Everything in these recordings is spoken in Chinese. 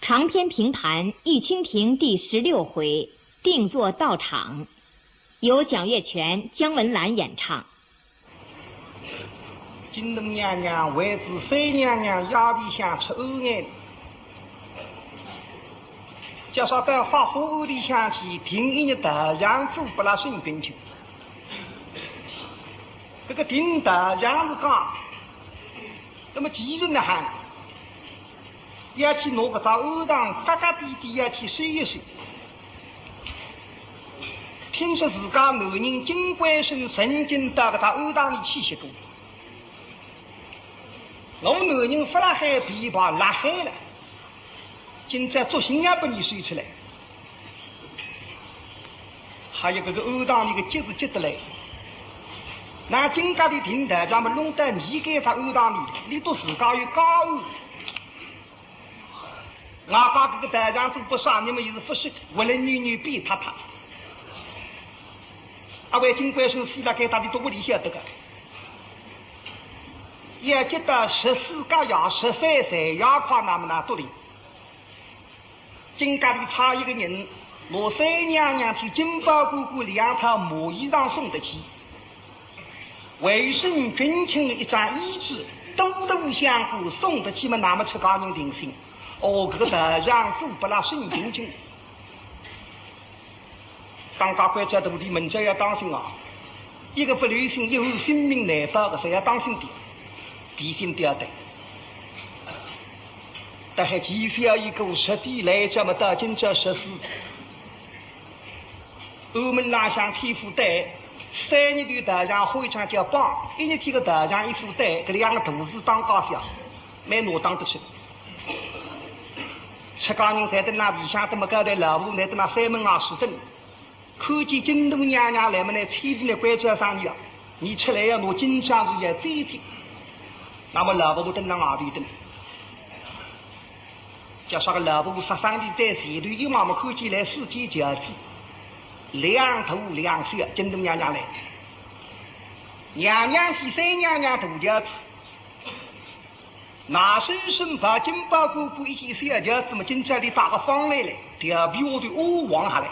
长篇评弹《玉蜻蜓》第16回定做道场，由蒋月泉、姜文兰演唱。金东娘娘为子三娘娘压力想吃欧眼，加上在花火屋里想起听一日大娘做不拉顺兵去。这个听大娘是讲，那么几人的喊，要去拿个找欧堂嘎嘎滴滴要去睡一睡。听说自家男人金冠生曾经到个他欧堂里去些过。我男人发了海琵琶拉海了，今朝做新也把你睡出来。还有这个欧堂里的节子节得来，那金家的亭台咱们弄得你给他欧堂里，你都自家有高傲。我把这个台上都不杀，你们也是不是为了女逼他。阿位金冠生死了，给他的都不理晓得个。也觉得14个月13岁牙夸那么那多的，金家里差一个人，我三娘娘替金宝姑姑两套毛衣裳送得去，卫生军情一张衣纸，都相互送得去嘛，那么吃高人定心。哦，这个大让做不拉顺军情，当家官家徒弟们就要当心啊！一个不留心，有性命难保的，谁要当心点。提醒第二代，但还继续要一个实地来这么到今朝实施。我们拉上天福袋，3年的大将会场叫帮，1年天个大将一副袋，这2个同事当高小，没挪当得去。吃高人在的那里向这么高的老屋来的那3门210灯，看见金东娘娘来么呢？天地的关节上呀，你出来要拿金枪子也追听。那么老婆等到外头等，叫啥个老婆杀伤的在前头一妈妈看见来4件饺子，2头2小，金东娘娘来，娘娘是3娘娘大饺子，拿手身把金宝姑姑一些小饺子嘛，今朝里打个方来了，调皮我的往下来，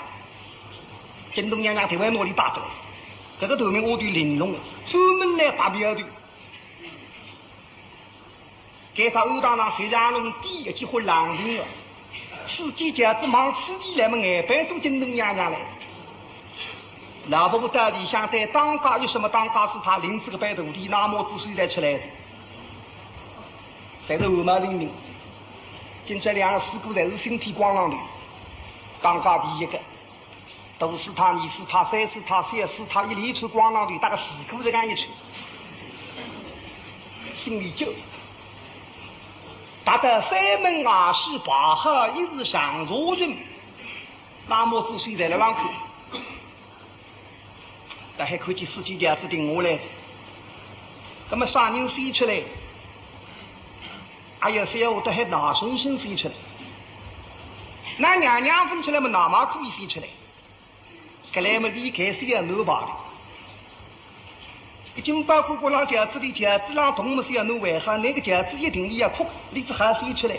金东娘娘台湾哪里打的来？这个头面我的玲珑，专门来打表的。给他欧堂上谁让弄第一句话狼人了，4件饺子忙4地来嘛，眼白都金东娘娘来。老婆婆到底想在当家有什么当家是他临时个摆徒弟，那么子谁才出来的？在这后毛玲玲，今这2个师姑才是身体光朗的，当家第一个，都是他，你是他，3是他，4是他，一连出光朗的，大概4姑才敢一出，心里就。达到3门28号一日上座人，那么子谁在那浪看？但还看见4件饺子定下来，那么3人飞出来，还有3我都还拿生生飞出来，那娘娘分出来嘛，哪嘛可以飞出来？后来嘛离开3要弄罢了。金宝姑姑让饺子里饺子让同么是要弄外号，那个饺子一定要哭，你只还飞出来。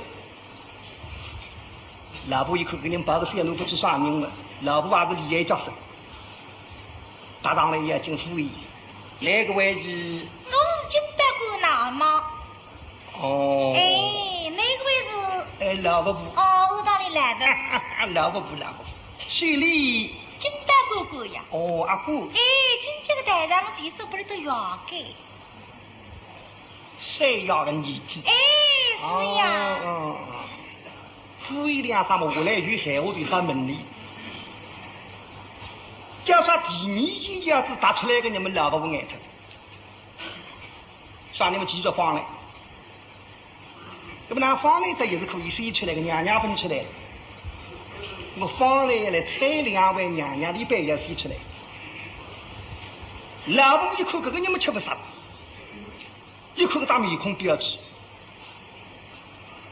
老婆一看给你们把个事要弄不去杀人了，老婆还是厉害角色，打上来也进府里，那个位置。我是金宝姑娘吗？哦。哎，那个位置。哎，老婆不。哦，我到你来的。老婆不，水里。金宝姑姑呀。哦，阿姑。哎，今这个台上我几手不是都要给谁要的年纪？哎，是呀。富一两啥么？我来就害我对他门里，叫啥第2件饺子打出来个你们老婆不爱他，啥你们记着放来，要不然放来的也是可以飞出来个娘娘分出来。我放来了，才2位娘娘的白也飞出来。老婆一看，这个你们吃不上，一看个大面孔标志。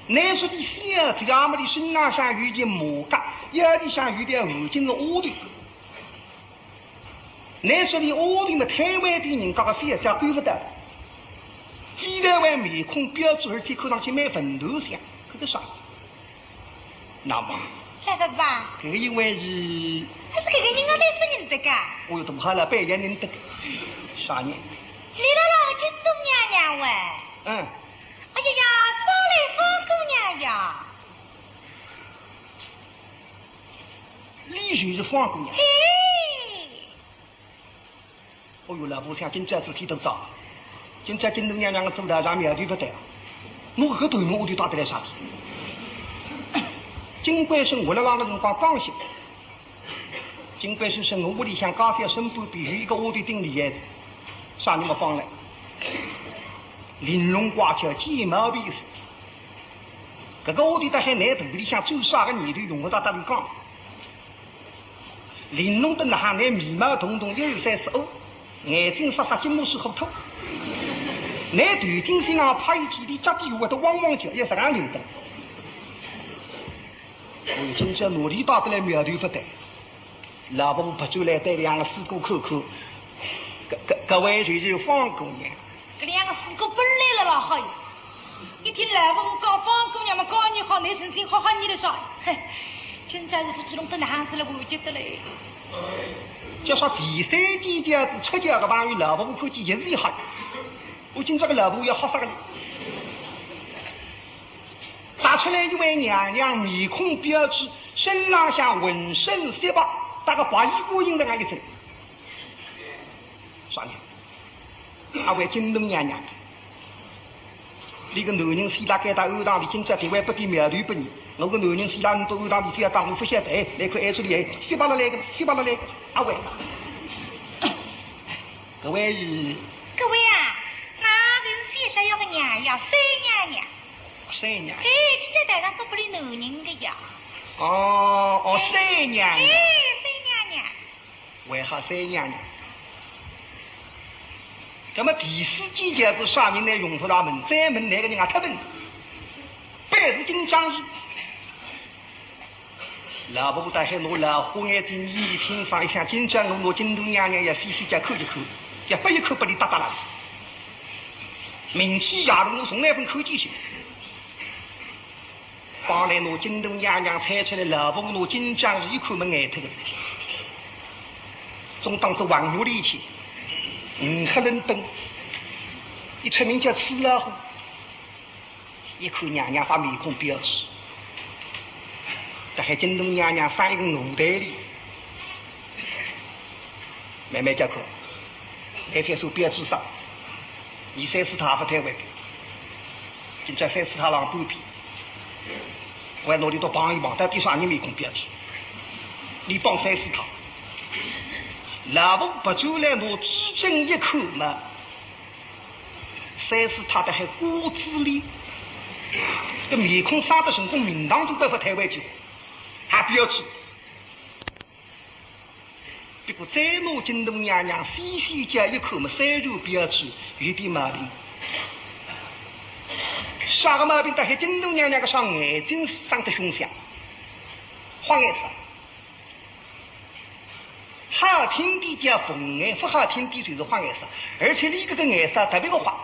那时的小子，俺们的身上像有点毛疙，有的像有点五斤的窝的。那时的窝的嘛，台湾的人搞个小家管不得。既然为面孔标志，而且看上去蛮愤怒像，可个啥？那么，来个吧。这个因为是，可是这个人我来不认得个。我又怎么好了白眼认得？啥人？李姥姥京东娘娘喂。嗯。哎呀呀，宝来宝姑娘呀。李就是方姑娘。嘿。哦哟，老婆想今朝子天都早，今朝京东娘娘个做的让苗头不对，我搿头我就打得来啥子？金龟生活了那个辰光刚醒，金龟生是我屋里向刚才身边必须一个卧底顶厉害的，啥人没帮来？玲珑挂翘，鸡毛皮子，搿个卧底在海南肚里向最啥个年头用不到搭里讲？玲珑的那行内眉毛统统1、2、30欧，眼睛杀杀金木水虎头，那头顶身上拍一几里脚底下都汪汪叫，也是俺留的。我今朝努力打得来苗头不得，老婆不就来带两个四姑口口，各位就是方姑娘。这两个四姑本来了老好哟，一听老婆讲方姑娘嘛，讲你好，你身体好好你的啥？嘿，今朝是不知弄得哪样子了，我觉得嘞。就说第三季家子出家个朋友，老婆看见也是一好。我今朝个老婆要好啥个？打出来一位娘娘，面孔标致，身上像浑身雪白，打个白衣过影的那一阵。啥人？阿位京东娘娘。你个男人死了该到欧堂里，今朝地位不敌苗头不你。我个男人死了，你到欧堂里非要当我不晓得，哎，来看爱出来，雪白了来个，雪白了来个，阿位。各位是？各位啊，那就是先生要个娘呀，三娘娘。三娘。哎，今朝台上做不了男人的呀。哦，三娘。哎，三娘娘。为何三娘娘？那么第四季节是啥人来用出他们？再问哪个人啊？他们百日金章日，老婆大海拿老花眼睛你欣赏一下，今朝我拿京东娘娘也细细家看一看，也不一看不里哒哒了。明天夜路我送来份口记去，帮来拿京东娘娘猜出来，老婆拿金章日一看没眼头的，总当是王月里去。克伦敦一出名叫吃老虎，一看娘娘把面孔标致，这还京东娘娘上一个脑袋里，慢慢讲课，那天说标志上，你3、4趟不太会，今朝3、4趟浪半边，我还努力多帮一帮，到底啥人面孔标致？你帮3、4趟。老婆不就来拿指针一看嘛3、4他的还骨子里这面孔杀的成功名堂都不发台湾去还标志结果再拿京东娘娘细细家一看嘛3如标志有点毛病啥个毛病但是京东娘娘个双眼睛长得凶相黄颜色好听的叫红颜，不好听的就是黄颜色，而且你这个颜色特别的黄。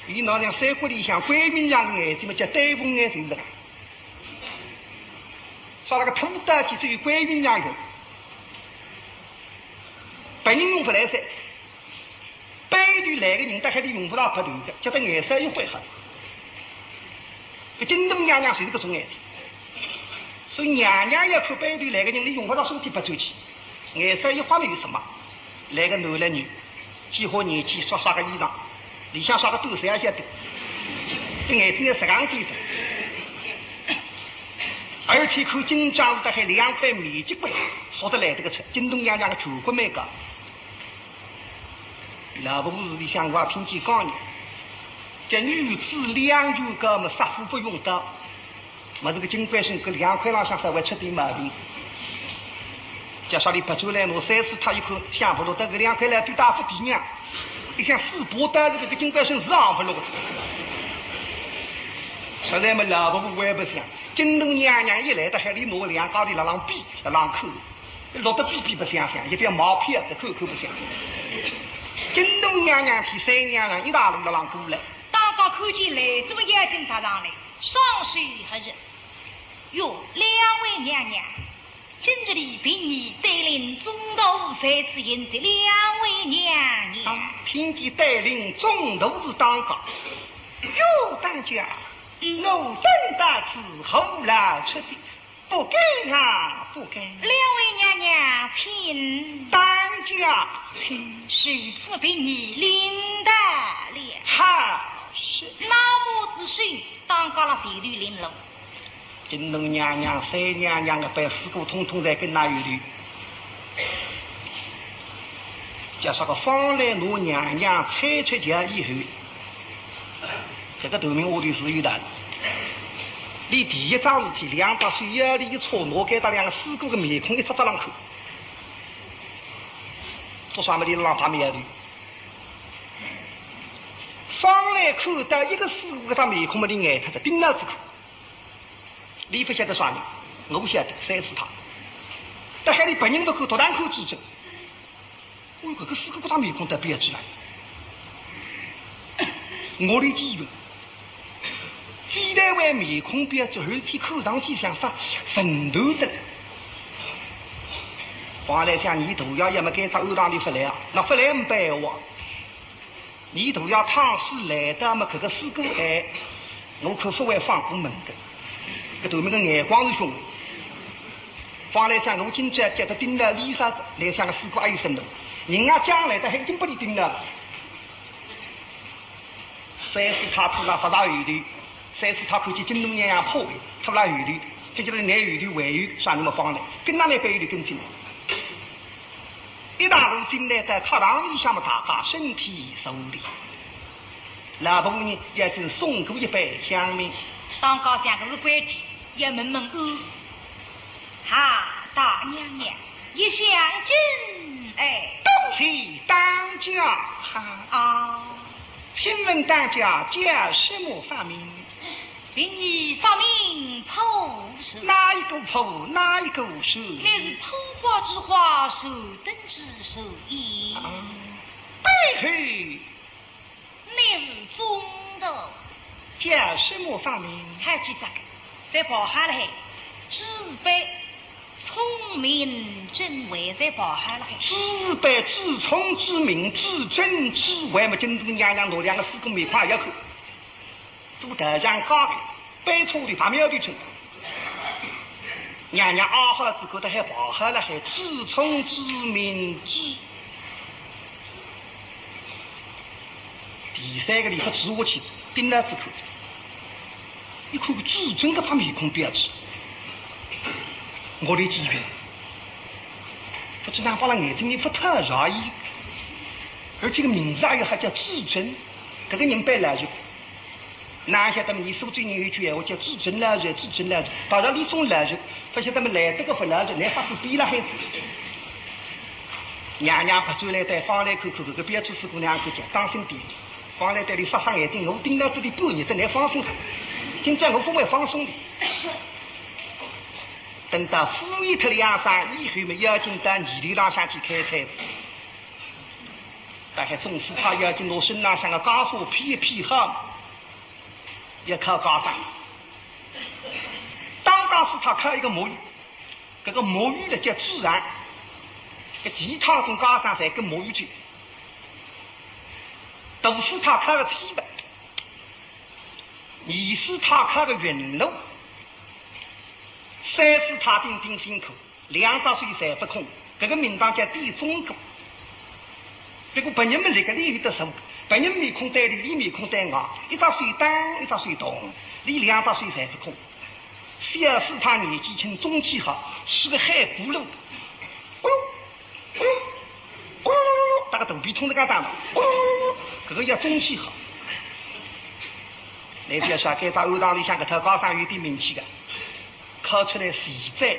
你那像三国里向关云长的眼睛嘛，叫丹凤眼，就是这个。说那个土大鸡只有关云长用，白人用不来噻。背对来个人，但还得用不到白头的，叫他颜色又会好。这京东娘娘就是这种颜色。所以娘娘要看背对来个人，你用不到身体不走起，颜色一花没有什么。来个男来女，几何年纪，穿啥个衣裳，里向啥个都谁也晓得，这眼睛要10样子的。而且看金章的还2块美金贵，说得来这个车，京东娘娘的全国没个。老婆子里向我听见讲呢，这女子2元高嘛，杀夫不用刀。嘛，这个金龟生搿2块浪向稍微出点毛病，叫啥里不出来？我3、4他一看想不落，得搿2块来对大夫弟娘，你想4波单这个金龟生是昂不落的。实在嘛，老婆我也不想，京东娘娘一来到海里拿2高的浪比浪口，落得比不想，一边毛皮啊，口不想。京东娘娘替3娘娘一大路浪过来。大家看看见来这么眼睛擦上来，上水还是哟，两位娘娘，今日里凭你带领中道才子言的两位娘娘，凭你带领中道子当家，哟，当家，我等大此后来出的，不该啊，不该。两位娘娘，请当家，请师父凭你领带了。好是。那么子孙当家了谁对领了？金龙娘娘、三娘娘的百事故统统在跟那有的，加上个方来奴娘娘猜出家以后，这个头名我的是有的。你第一桩事体，2把水腰里一戳，挪给他两个师姑的面孔一擦浪口，做啥么的让他们的。方来看到一个师姑给他面孔么的眼，他在盯那子口。你不晓得啥人，我晓得3、4趟。但海里本人不看，突然口指证，我这个师姑把他面孔都别起来。我的基本，既然为面孔别着，而且口上去想啥奋斗的。话来讲，你都要要么给他欧堂里发来啊，那发来唔白话。你都要趟死来的么？这个师姑哎，我可不会放过门的。这头面的眼光是凶，方来讲，我今朝叫他盯了李啥子，来像个师姑阿姨生的，人家将来的还已经不理盯了。3是他出了发大雨的，3是他看见金龙娘娘破坏，出了雨的，这就是南雨的外雨，啥那么方来，跟那来北雨的跟进来。一大路进来在课堂里向么大家身体受力，老婆呢也就送过一杯香茗。当家讲的是规矩，要问问安。哈，大娘娘，一相真哎，恭喜当家哈啊！请问当家叫什么法名？凭你发明剖手，哪一个剖？哪一个手？那是剖花之花，手灯之手艺。对嘿，那是中的。叫什么法名？还记这个，在跑下来，自卑、聪明、真伪，在跑下来。自卑、自聪、自明、自真、自伪，么京都娘娘那两个师公每块一口，都得让高的，背错的旁边的称。娘娘熬好了之后，他还跑下来，还自聪、自明、自。第3个礼拜指我去，盯了之后。你看个至真的他面孔标志，我的机缘，不知哪把那眼睛你不太容易，而这个名字还叫至真，这个人白来着，哪晓得你是不是最近有一句话叫至真来着，至真来着，当然你总来着，不晓得么来这个不来着，来发是逼了孩子。娘娘不走来带方来看看这个标志师姑娘讲，当心点。方来带你杀伤眼睛，我盯到这里半日，等来放松。今朝我不会放松的。等到敷一脱2三以后嘛，要紧到泥里浪向去开台子。大概总是他要紧我身上像个钢索劈一劈好，也靠高山。刚刚是他靠一个母语，这个母语的叫自然，其他种高山才跟母语去。都是他靠的批本，你是他靠的云路，3是他定定心口，2岁才不空，这个名堂叫地中国。结果本人们这个领域的时候，本人面孔带里，面孔带外，1岁当，1岁动，你2岁才不空。4是他年纪轻，中气好，是个海骨碌的，大个肚皮痛的干当，这个要中气好。那边说该到欧堂里向个头高上有点名气的，考出来实在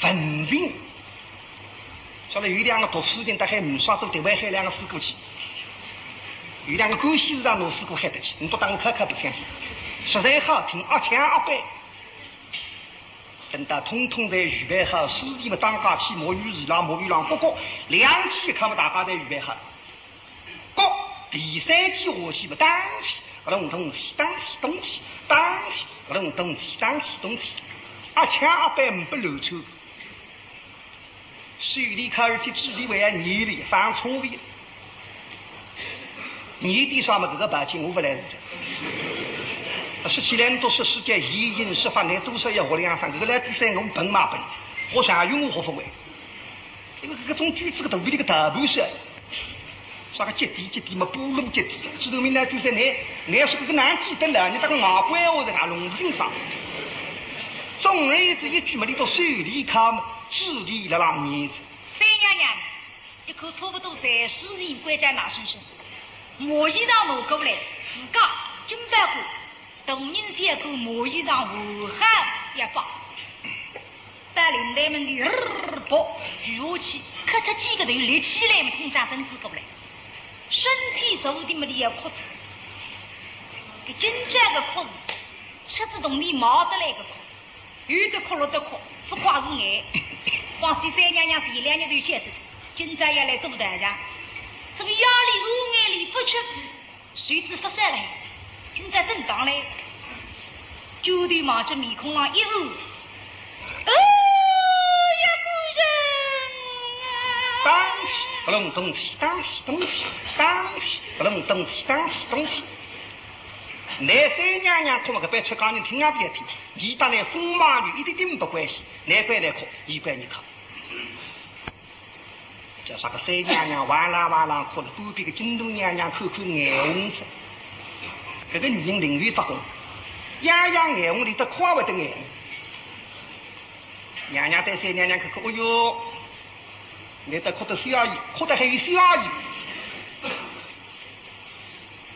文凭。说了有2个读书人，大概没耍做对外还2个师过去，有2个关系是让老师过害得起，你不当我可不相信，实在好听，2强2倍。等到统统在预备好，师弟们当家去摸鱼儿郎，摸鱼郎，各个2季看不大家在预备好，各第三季下去不当起，咚起，当起咚起，当起咚起，当起咚起，阿强阿白不露出。手里开而且智力为年里犯错误，年底上面这个白金我不来的。17年都是世界一因18年都是要我两三这个来第三种本马本，我想用我不会，因为这种句子个头里个大部是。啥个接地嘛，不弄接地，知道没呢？就是你是个难记得了，你这个牙关我在俺龙身上。总而言之，一句嘛，你到手里看嘛，智力了让面子。三娘娘，一口差不多30年关在那身上，我衣裳弄过来，自家金白虎，同人先过我衣裳武汉也罢。带领他们的跑举下去，咔嚓几个头立起来，空战分子过来。身体受的么的也哭，给真正的哭，车子动力毛得来个哭，有的哭了的哭，不光是爱。黄西三娘娘是2年都写的，今朝也来做台上，这个压力如眼里不去，谁知发射来，今朝正当来，就对望着面孔上一捂，呀不人啊！不弄东西，当起东西，当起不弄东西，当起东西。那三娘娘哭嘛个别吃讲你听啊别听，你当然风马女一点点不关系，那边来哭，一边你哭。叫啥个三娘娘哇啦哭了，隔壁个京东娘娘口眼红色，这个女人领域不红，样样眼红里头夸不得眼红。娘娘对三娘娘看看，哎呦。你得哭得小姨，哭得很小姨。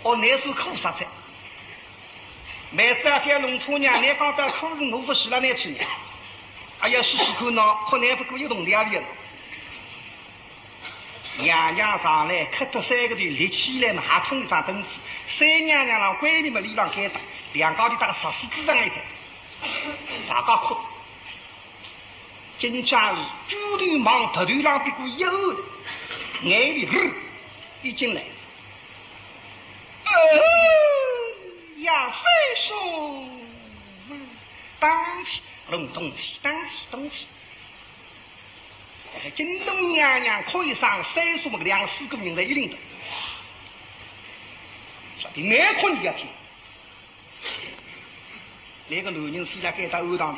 哦，那是哭啥子？每次在农村娘，你讲到哭是我不是了那去年，哎呀，试试看呢，可能不够一动两了。娘娘上来，磕着3个头立起来嘛，还碰一张凳子。三娘娘让闺蜜们里上开打，两高的打个14指上一点，大家哭。今朝是猪流氓头头上别过一后，眼里一进来，呀，岁数当起东起，当起东起。京东娘娘可以上岁数么个2、4个人在一领的，说的眼哭你要听，那个男人现在给他欧当里。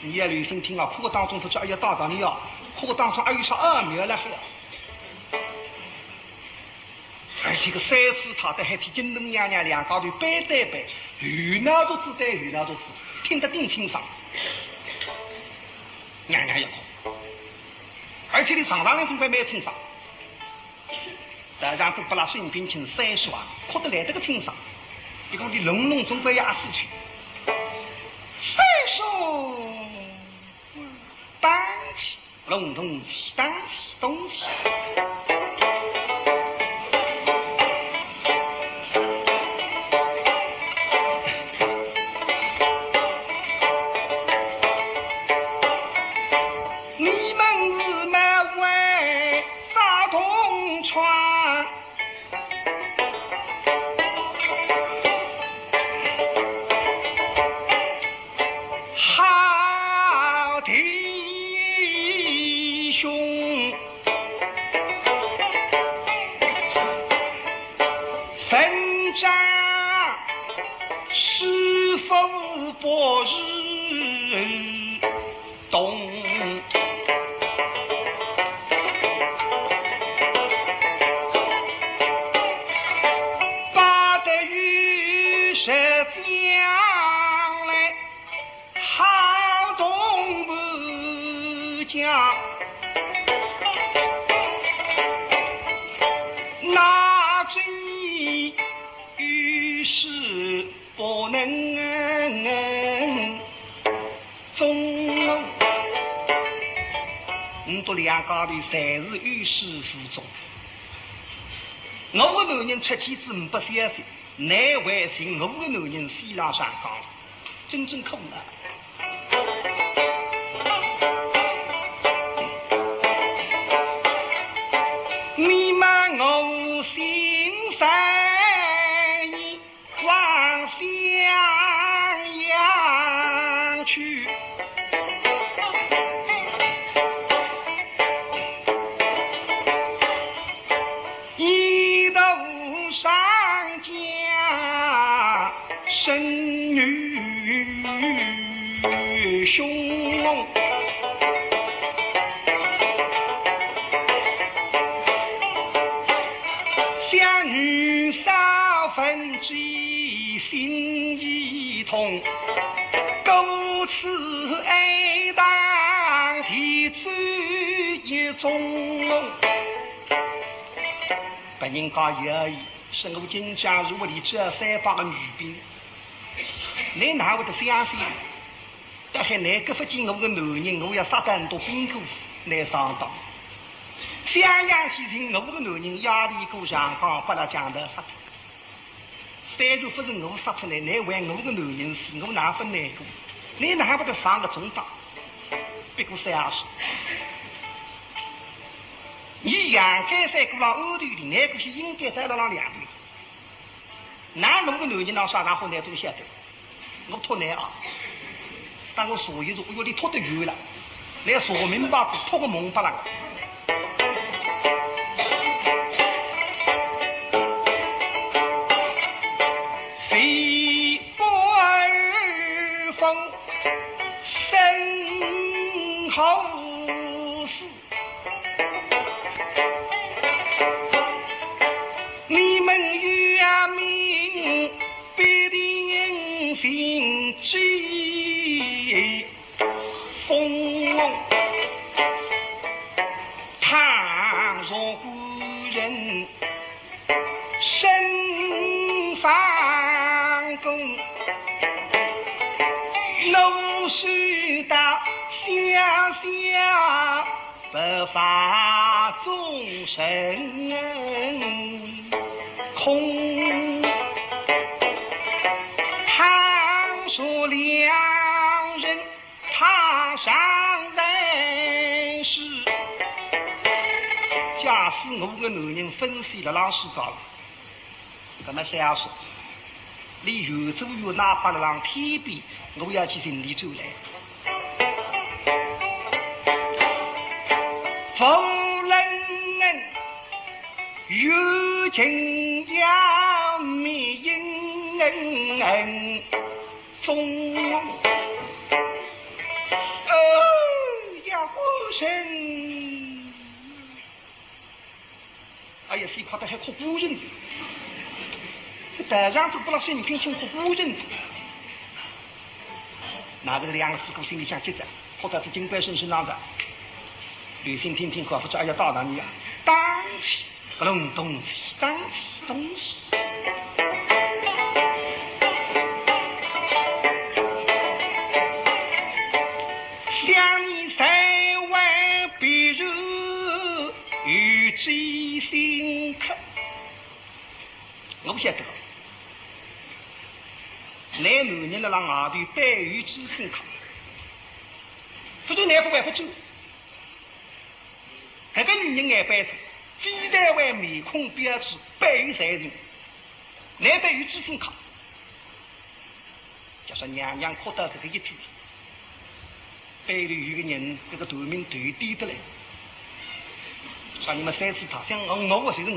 你也留心听啊，课当中他说哎呀打打你啊，课当中哎呦说没有了喝，而且个3次他在还替京东娘娘两高头背对背，有那都是对，有那都是听得定清爽，娘娘也哭，而且你常常人总归没有清爽，大家都不拉身边请3说啊，哭得来这个清爽，一个的隆隆总归也死去。岁数当起，隆咚起，当起东起。你们是满为啥同窗？白日东，把得玉石将来好东不讲，那真玉石不能中，都两家的凡是有始无终。我的男人出妻子不相信，难为情我的男人西拉上岗，真正苦了。你骂我心酸。去。一头上家生女兄，相女少分居心一同，故此爱当提之一中。本人讲而已，是我今将如我的这300个女兵，你哪会得相信？但是你这不仅我个男人，我要杀得很多兵苦来上当。襄阳县城我个男人压力过上岗，把他讲得杀。虽然不是我杀出来，你为我个男人死，我哪分难过？你哪不得上个中当？别过3岁。你养该在过上欧队里，那个是应该在那上2队。哪弄个男人让上上好那都晓得，我托你啊！但我所以说，我你托得远了，来说明白托个蒙巴了。飞波儿风，身后。你们原名必定心机风，倘若故人身方公，怒须到乡下不法众生空，倘说两人踏上人世，假使我个男人分析了浪世高了，那么想说，你越走越哪怕了让天边，我要去寻你走来。夫人有情要灭因中，呀夫人，哎呀，谁夸得还哭夫人？台上都不让生平请哭夫人，哪个2个4个心里想急着，或者是金冠身上的。吕心听听，可不说哎呀，大男人啊，当起不弄东西，当起东西。想你在外，比如与之心刻。我晓得，男人了让外头百余之心刻，不就难不外不走。这个女人眼白子，非但为面孔标致，百余才人，难百余之心考。就说娘娘哭到这个一句，背里有个人，这个头名头低的来，说你们3次他想我谁是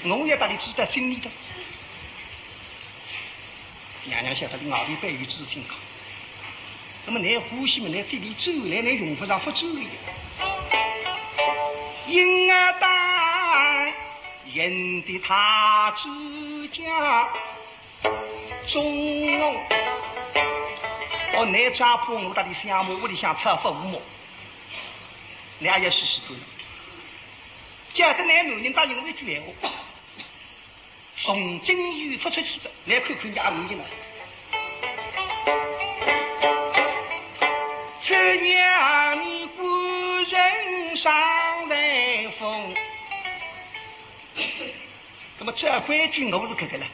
我也把你记在心里头。娘娘晓得你外头百余之心考，那么你呼吸嘛，你这里走来，你用不上不走的。因啊当人的他之家中，我那家婆我到底想我，我里想吃饭么？你也要试试看。假设男人答应我一句闲话，从今以后出去的，来看看人家男人了。这样你不人上来风，那么这规矩我是这个了，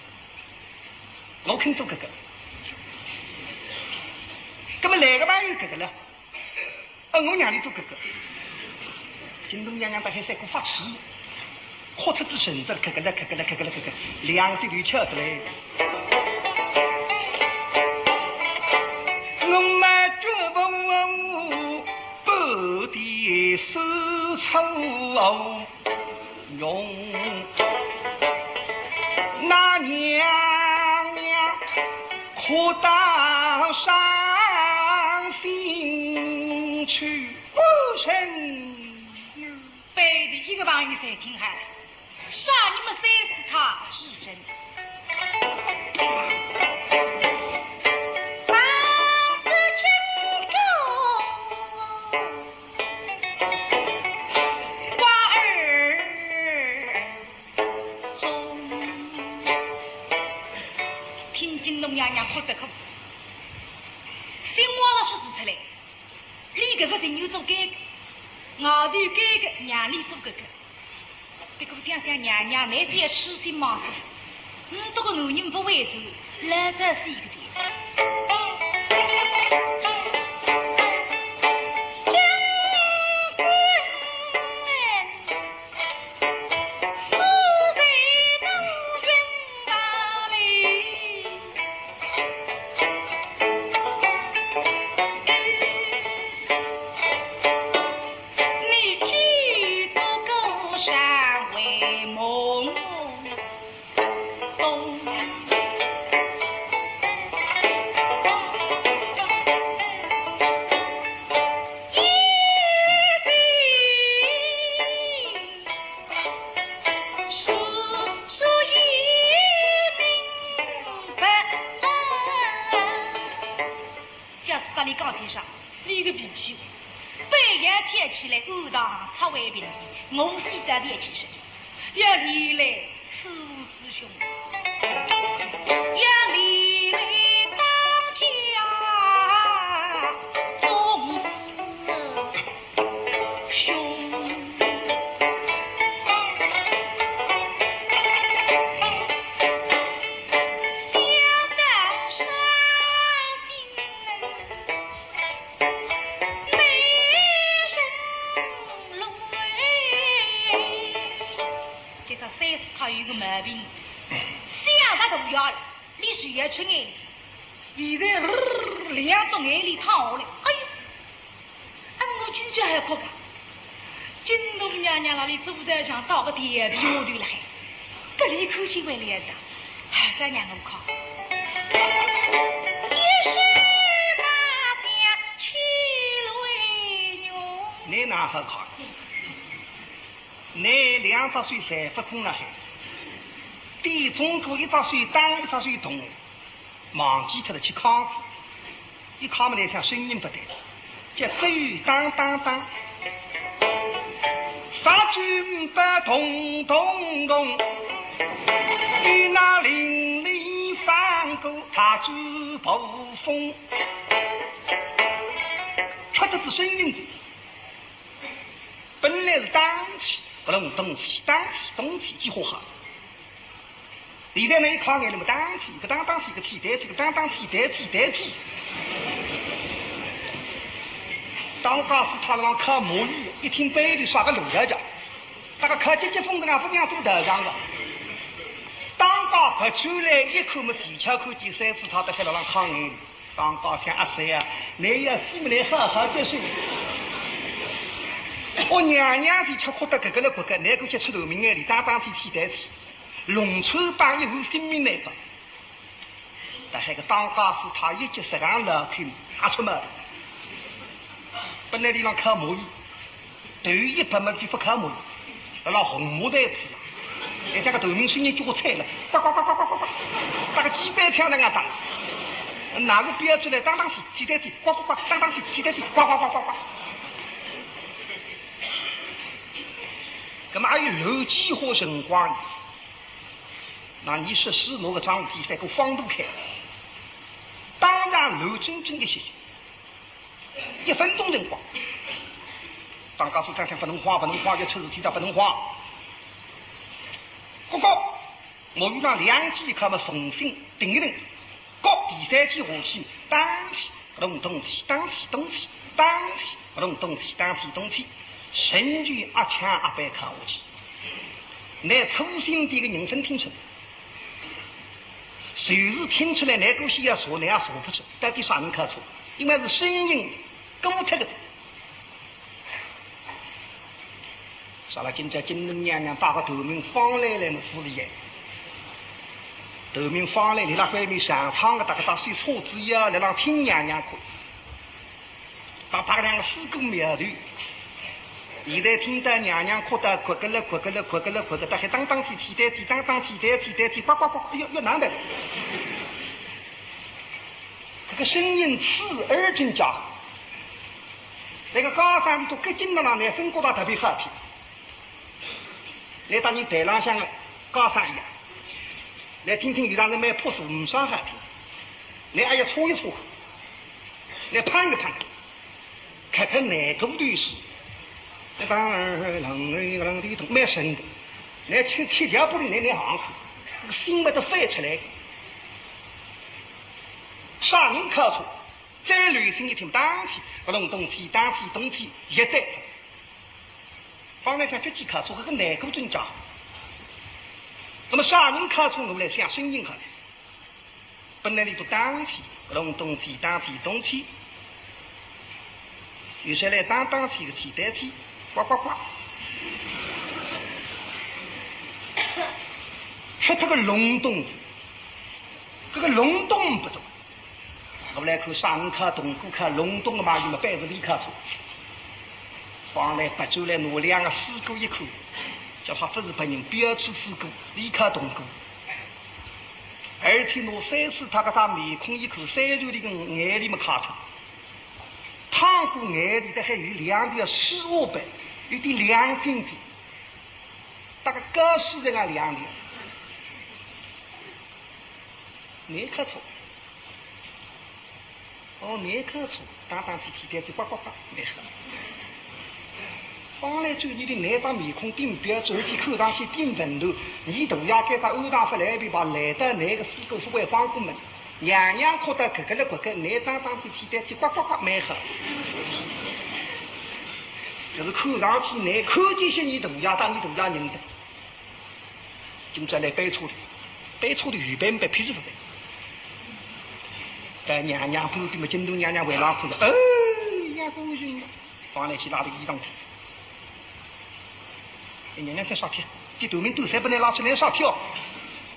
我肯做这个。那么来个朋友这个了，我娘里做这个。京东娘娘在还在过发气，豁出之神子，这个了，2岁就翘得来。后用，那娘娘哭到伤心去，母亲背的一个王爷才听还，杀你们谁是他是真。娘娘哭得可，新王的出事出来，你这个人又做改革，外头改革，娘里做改革。这个想想娘娘那点痴心妄想，这个男人不为主，那这是一个点。我现在练起身，要离来师师兄，要离来当家宗师兄。他有个毛病，想他都要了，你是越吃眼，现在两种眼里烫下来，哎呀，我今朝还哭个，金东娘娘那里坐在上倒个铁皮下头了还，不离口气为脸的，哎，咱娘我靠，一时马家气泪娘，你哪好靠？你2只岁才不空了还，对中国1只岁当1只岁动，忘记他了去康复，一康么来听声音不对，叫手当当当，杀军不咚咚咚，与那邻里翻过他之暴风，出的是声音的，本来是当起。不能动起，当起动起几乎好。现在呢，一靠眼那么当起，一个当起，一个替代起，一个当起替代起。当家是他让考母语，一听背里耍个路来着，那个考结风的啊，不讲做头上的。当家不出来一口么技巧口第3次他都还在让考眼。当家想阿三啊，你要死么来好好接受。我娘娘的吃哭得个了个，那个些出头名眼里当起替代起，龙川帮一户性命来吧。但还个当家是他一节10行老口打出门，本来你让考母语，对于100么就不考母语，让红木在吃，那这个头名声音就我猜了，呱呱呱呱呱呱呱，那个几百条那样打，哪个标出来当起替代起，呱呱呱，当起替代起，呱呱呱呱呱。那么还有楼机或辰光，那你是使我个张机在个方度开，当然楼真一些，1分钟辰光，当告诉张先不能花，就抽提到不能花。哥哥，我遇到2季看么重新定一定，各第3季下去，当起动起，当起动起，当起动起，当起动起。神剧1枪100看下去，那粗心的一个人声听出来，就是听出来那个戏要说，那样说不出，到底啥人看出？因为是声音跟我出的，啥了？今朝金龙娘娘把个头名放来了，么府里哎，头名放来，你那外面上场个大概打水车子呀，来让听娘娘哭，把两个四姑苗头。现在听到娘娘哭得哭个了，哭个了，哭个了，哭个，大还当当起起代起，当当起代起代起，呱呱呱，哎呦，难的。这个声音刺耳真假，那个高山里头更近的那风觉得特别好听。来当你台浪向的高山一样，来听听有让人买朴素唔上好听，来哎呀搓一搓，来攀一攀，看看哪个律师。那当然，啷的都蛮深的，那七条不的那行，这个心没得翻出来。啥人靠错，再乱声一听当起，不弄东西当起东西也在。方来讲这几靠错，这个哪个真假？那么啥人靠错，我们来想声音好的，本来你都当起，不弄东西当起东西，有些来当起个起代起。呱呱呱！还这个隆咚，这个隆咚不懂。我们来看上课、东顾课、隆咚的嘛，有么摆着里课错。放来不久来拿两个四姑一口，叫他不是别人标出四姑，里课东顾。而且拿三四他个他面孔一口，三肉的个眼里面卡出。烫过眼里的还有两条15倍。有点两斤子，大概高数在那两条，没看错。哦，没看错，当起起就呱呱呱，没喝。方来就你的那张面孔顶标，走起口上去顶温度，你都要给他欧上出来，别把来的那个四个是外方过门，娘娘哭得咯咯了咯咯，那张起就呱呱呱没喝。就是看上去呢，看见些你都要当你都要认得。今朝来背错的预备被批出来。但娘娘府的么，京东娘娘为哪哭的？呀，高兴，放来去拉到衣裳去。娘娘在烧铁，这头名都才不能拉出来烧铁哦。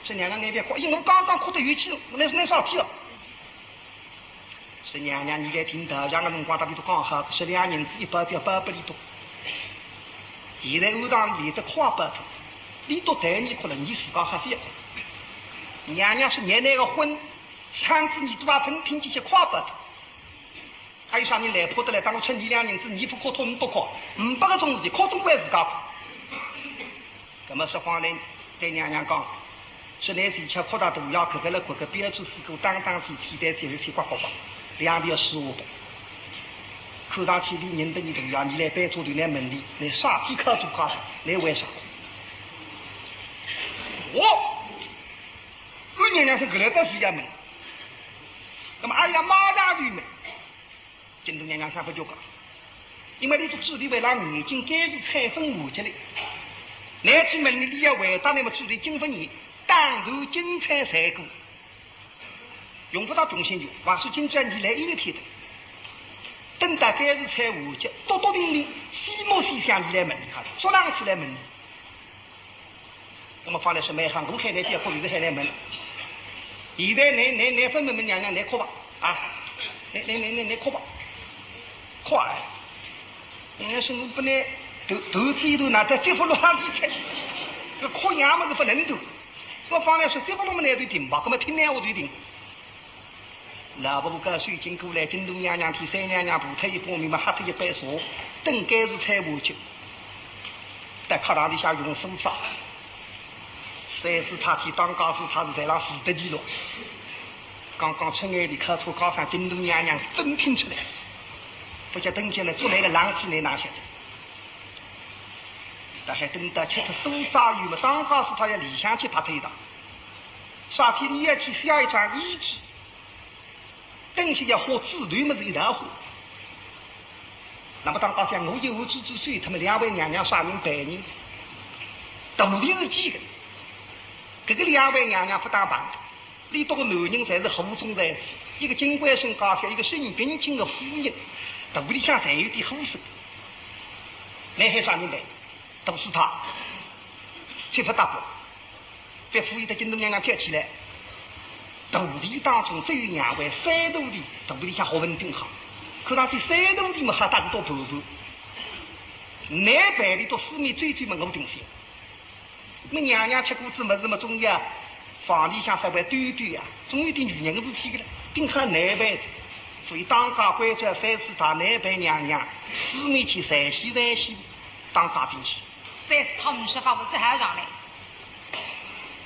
是娘娘那边哭，因为我刚刚哭得有气，那是来烧铁哦。是娘娘，你来听到，两个辰光他里头刚好是2银子100表800里多。现在欧堂里的夸8头，里多带你哭了，你自个还是要。娘娘是年那个婚，上次你多少分听进去夸8头。还有啥人来破得来，当我趁你2银子，你不哭，你不哭，500个钟头，哭总归自家哭。那么说话呢，对娘娘讲。是来之前扩大都要可个了，可个标志是个当起替代体是呱呱呱，2条15倍。看上去你认得你都要，你来摆桌头来问你，来啥体考做考试，来为啥？我娘娘是个来到是要问，那么哎呀马上就问，京东娘娘啥不就讲？因为你都指定为让眼睛改是彩粉磨起来，来去问你要回答那么指定经分你。当如精彩赛果，用不到中心就，还是今朝你来一天的。等到该是才5节，多多零零，西莫西想你来问他，说啷个起来问你？那么放来是买行，我海来结婚就是海来问。现在来分问娘娘来哭吧，啊，来哭吧，哭啊！娘娘是我不能头子一头拿在这副路上去看，这哭样么是不能读。我放来说，这不那么难对顶吧？那么听呢我对顶。老婆个水经过来，京东娘娘替三娘娘补他一包米嘛，喝他一杯茶，等该是才5节，在课堂底下用手抓。3次他去当高师，他是在那死得记录。刚刚出眼里考出高上，京东娘娘真听出来，不叫等进来做那个狼气来拿下的。但还等到吃手抓鱼嘛，当高师他要理想去打推打。啥天你要去需要一张医纸，等些要花自对么子一道花。那么当高讲我有无知之水，他们2位娘娘啥人白人，到底是几个？这个2位娘娘不当棒的，里多个男人才是后中在一个金冠生高下，一个身边轻的夫人，到屋里向才有点呼声。那还啥人白？都是他，却不大过。被赋予的京东娘娘跳起来，徒弟当中只有2位三徒弟，徒弟像学问挺好，可上去三徒弟嘛还大得多婆婆，南北里都四面追嘛我顶些。那娘娘吃果子么子么中呀，房里向稍微短短呀，总有点女人事体的了，顶看南北。所以当家官者三次他南北娘娘四面去山西当家进去。三次他们说话不是还上来，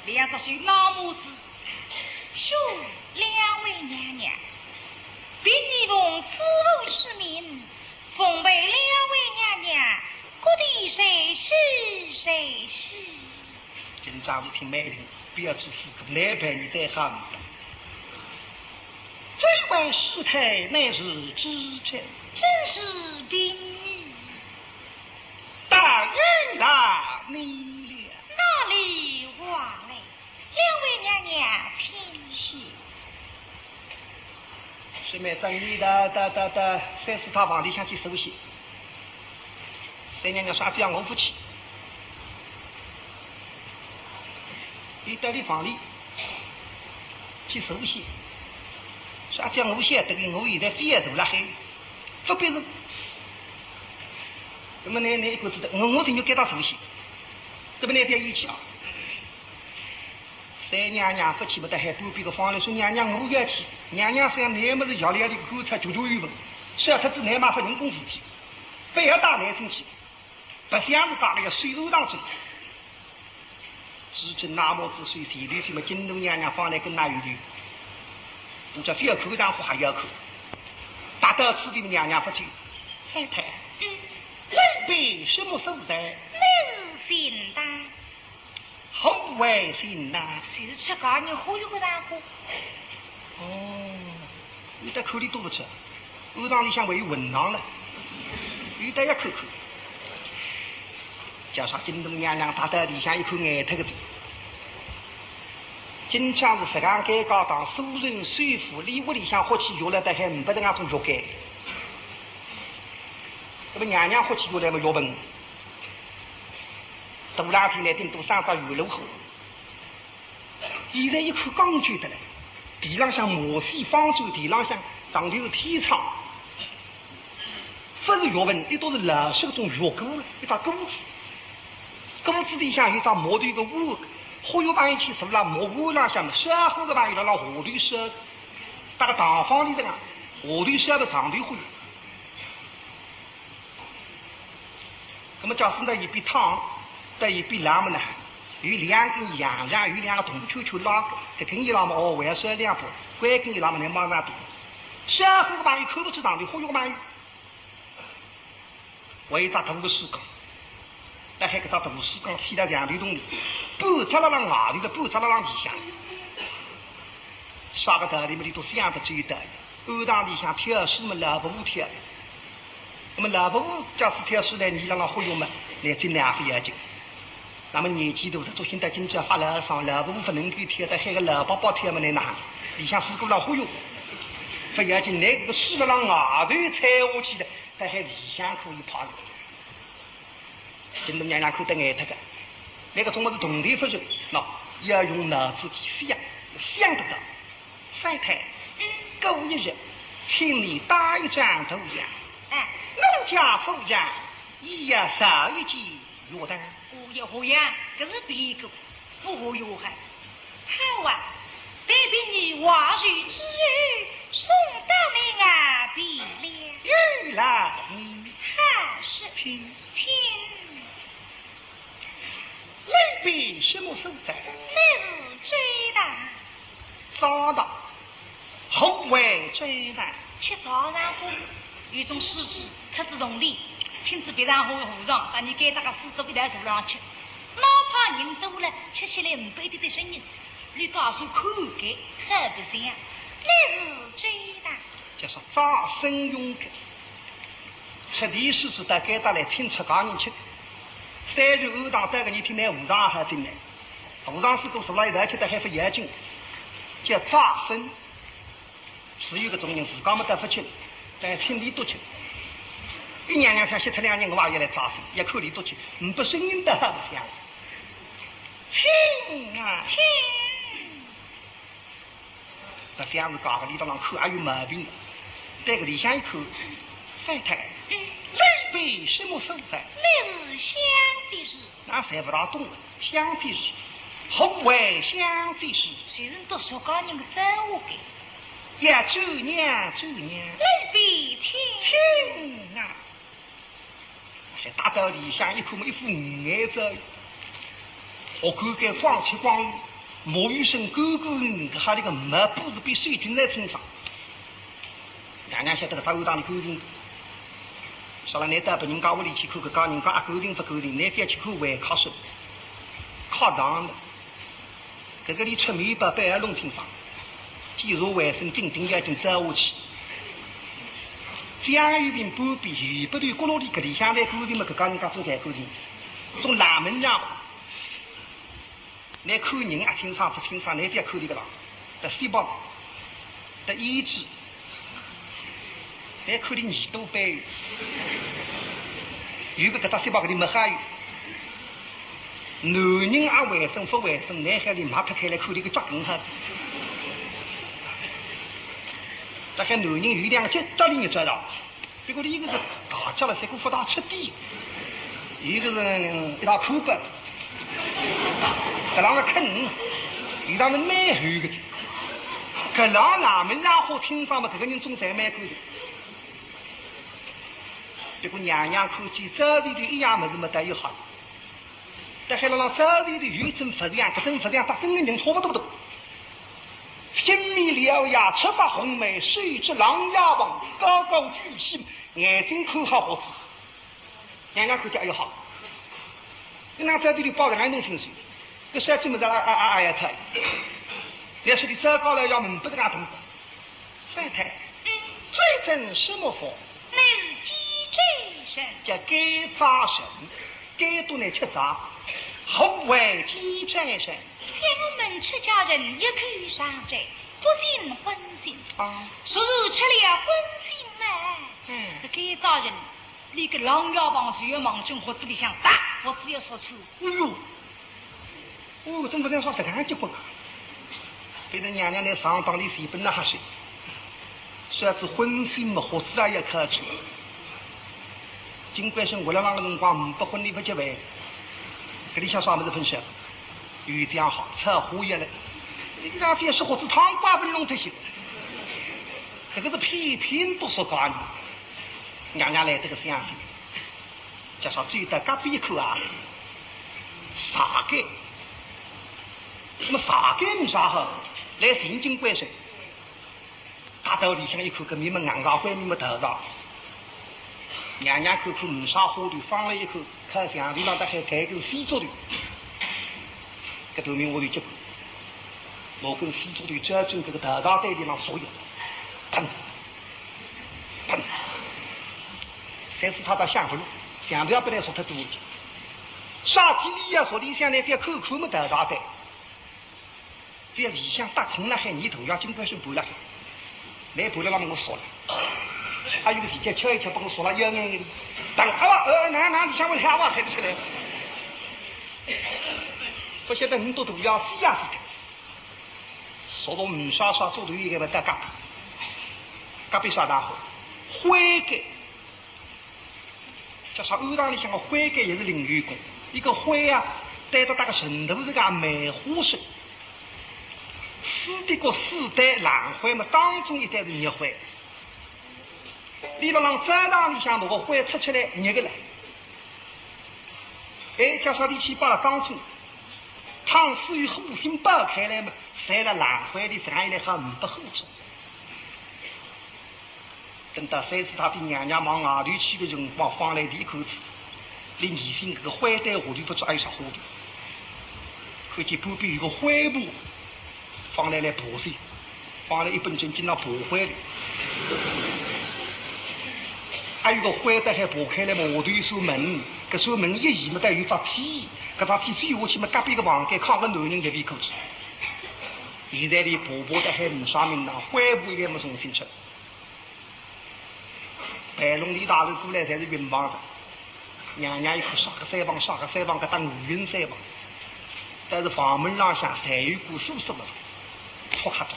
两只手老母子，恕2位娘娘，必你奉此路之命，奉为2位娘娘，各地谁是谁是。今朝一听命令，不要只是个南北你在喊。这位师太乃是知臣，真是兵女，大人啦，你了哪里话来？2位娘娘请说。是妹等你的三四套房里向去收拾。三娘娘说这样我不去，你到你房里去收拾。啥叫我现在我现在非要走了还不别人，那么呢一个知道我就给他熟悉，这么那点义气啊。三娘娘不去不得还不比个方来说娘娘我要去，娘娘说那么是要来的狗才久有问，是要他只乃马发人工事体，不要打来生气，不像是打那个水路当中。至今那么之水水里什么京东娘娘放来跟那有的。你这非要口上话还要口，大到此地的娘娘不去。太太，累被什么所在？能行的。好为行呐！就是吃高你忽悠个大哥。哦，你在口里多不吃，欧堂里向还有文囊了，有得要口口。加上京东娘娘大到里向一口眼头个嘴。今朝是石岗街高档苏人水府里屋里向喝起药来的还唔不得那种药盖，那么娘娘喝起药来么药本，大两天来顶多3只鱼肉喝，现在一口刚觉得了，地浪向磨细方舟，地浪向长的是天苍，不是药本，这都是老式种药钩了，一张钩子，钩子里向有张磨的一个窝。忽悠帮一起什么啦？莫屋浪向小伙子帮有了河头蛇，大个大房里的啦，河头蛇的长头灰。那么假使呢一边汤，在一边拉么呢？有2根羊羊，有2个铜球球拉个，这根一拉么哦，还要甩2把，关根一拉么能马上多。小伙子帮有口不吃长的，忽悠帮有，为啥同个时光？那还给他同时光踢到2头洞里。半扎了让外头的，半扎了让地下。啥个道理么？你都想得最得。欧堂里向挑水么，老伯母挑。那么老伯母假使挑水来，你让忽悠么，来这2副要紧。那么年纪大的，做现在今朝发了上，老伯母不能够挑的，还个老宝宝挑么来哪？里向四个让忽悠，不要紧，那个水了让外头踩下去的，但还里向可以跑的。京东娘娘看得眼特个。那个中国是同地不熟，那要用脑子去想得到。太太，过一日，请你打一张头样。农家夫人也要少一件药单。我要何样？这是别个，不何药还。好啊，这边你话语之语送到你耳边了。原来你还是听。累被什么所在？那是追的。早的，后为追的。吃早上过，有种狮子，特子动力，听子别让和尚把你给那个狮子给在头上吃，哪怕人多了，吃起来不一定得声音。你告诉口感，特别这样，那是追的。就是早生用的，吃的狮子大概打来听吃高人吃。3日欧堂这个你听那和尚还听呢，和尚是都说了一道吃的还不严谨，叫早生，是有个种人自家没得不吃，但听你多吃。一娘娘想吸出2人，我也来抓死，一口里多去，不声音的不响。听啊听！那这样子搞个里头上口还有毛病，这个里向一口，太太，累被什么所在？那是相的事，那谁不大懂？相的事，何为相的事？虽然都说讲人个真话给，呀，周娘，周娘，累被听啊！这大道理向一口么一副眼子，我看该光吃光，莫雨声勾勾的，还那个毛布子被水浸在身上。娘娘晓得个大后当的勾定，说了你到别人家屋里去看看，讲人家勾定不勾定，你别去看外靠手，靠堂的，这个里出面把白耳弄清爽，既如卫生顶顶要紧走下去。江有病不比，不对，咕噜里搿里向来勾定嘛，搿家人家做在勾定，从南门上。你看人啊，清爽不清爽？你别看这个了，在细胞，在医治，你看的耳朵背，有个搿只细胞搿里没还有。男人啊，卫生不卫生？男孩里马脱开来看这个脚跟哈，这还男人有2个脚到里面知道，结果一个是大脚了，这个不大吃地，一个是一大裤子。搿两个坑，有当是蛮厚的。搿两哪门哪好听上嘛？搿个人总在蛮够的。结果娘娘看见这里头一样么子没得有好，但还让这里头有一种质量，搿种质量搭跟个人差不多不多。心里獠牙，赤发红眉，手执狼牙棒，高高举起，眼睛看好好子。娘娘看见哎呦好。那这里头包的还弄清楚，这小姐们在呀他，要是你走高了要门不得干动作。太太，最真什么佛？乃是鸡真神，叫该扎神，该多来吃杂，何为鸡真神？天我们出家人一口上斋，不信荤腥啊，昨日吃了荤腥呢。这该扎人。那个狼牙棒是要忙中或子里向打，我只要说出。哎呦，真不能说这个结棍啊！被人娘娘来上当里随本那哈水，说是荤腥嘛，或子也要看出。尽管是为了那个辰光不婚礼不结婚，这里向啥么子分析？有这样好，扯胡言了。你让这些伙子汤瓜不弄这些，这个是偏偏都说干的。娘娘来这个相信，加上最得隔壁一口啊，啥个？那么啥个没啥好？来神经怪神，大道里向一口个面么硬上灰面么头上，娘娘看看没啥花的，放了一口，看墙壁上的还盖个非洲的，这头面我就结果，我跟非洲的这正这个头上带地方所有，砰砰。但是他到相不路，相不要不来说他多，杀鸡里呀说里向来别口口么头上的，这里向打空了海泥头要尽快是补了，来补了那么我说了，还有个时间敲一敲帮我说了要眼的，等哪里向我下话开得出来，不晓得很多都要死呀死的，说到没啥啥做头一个不得干，隔壁啥大伙，灰给。叫啥？欧堂里向个灰盖也是领员工，一个灰啊，带到大个神头这个梅花树，四的个四代蓝灰嘛，当中一代是热灰，里头让走廊里向那个灰出出来热个了，哎，叫啥？你去把它当中，汤水与火星爆开来嘛，晒了蓝灰的这样一来还不好吃。等到三次他比娘娘往外头去的辰光，放来一口子，连疑心这个灰袋下头不知还有啥花的，看见旁边有个灰布，放来来破碎，放了一本正经那破坏的，还有个灰袋还破开来嘛，下头有扇门，这扇门一移嘛，带有只梯，这只梯飞下去嘛，隔壁个房间扛个男人在里口子，现在的婆婆的还没啥名堂，灰布也没重新吃。白龙李大人过来才是云房子，娘娘一口杀个腮帮，杀个腮帮，个当五云腮帮。但是房门上向才有股叔叔了，错卡着，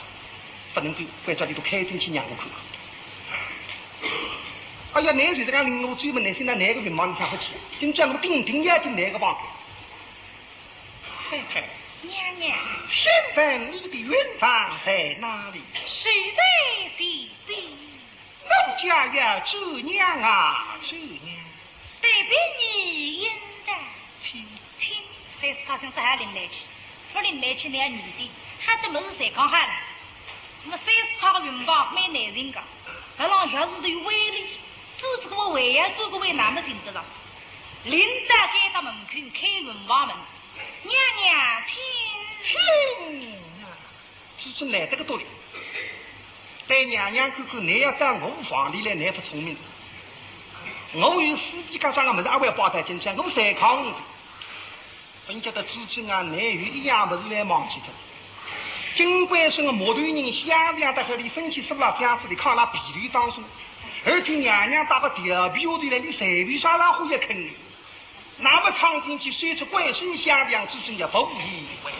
不能够在这里头开进去让我看看。哎呀，哪谁这样领我追门来，现在哪个云房子想不起？今朝我顶也进哪个房？嘿嘿，娘娘，请问你的云房在哪里？谁在西边？我家呀，主娘啊，主娘，代表你应的，请。在他身上还领来去，不领来去那女的，他都没是在讲哈了。那么30套云房没男人的，这让小子都有威力，做这个为呀，做个为哪么性质上？领导该到门口开云房门，娘娘听。只是来这个道理。带娘娘看看，你要到我房里来，你不聪明。我有司机家上的么子，还会包在进去，我谁扛的？本家的至今啊，乃有一样不是来忘记的。尽管是个毛头人，想想在这里分起是了这样子的，看那比率当中，而且娘娘打个调皮下来，你随便上会也坑你。那么唱进去，虽出怪声响亮之中也不无意味。